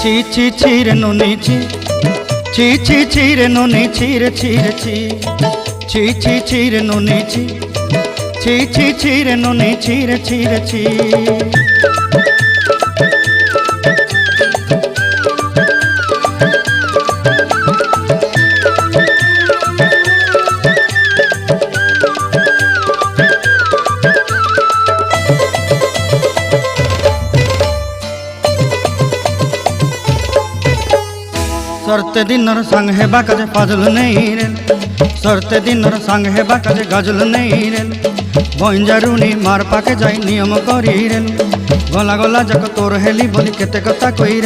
ছি ছি ছি রে নুনি ছি, ছি ছি ছি রে নুনি ছি রে ছি রে ছি, ছি ছি ছি রে নুনি ছি, ছি ছি ছি রে নুনি ছি রে ছি রে ছি। सरते दिनर संग हेबा काजे फाजल नहीं रेल, सरते दिनर संग हेबा काजे गाजल नहीं रेल। बंजारुनी मार पाके जाई नियम करी रेल, गला गला जक तोर हेली बोली केते कथा कई रेल।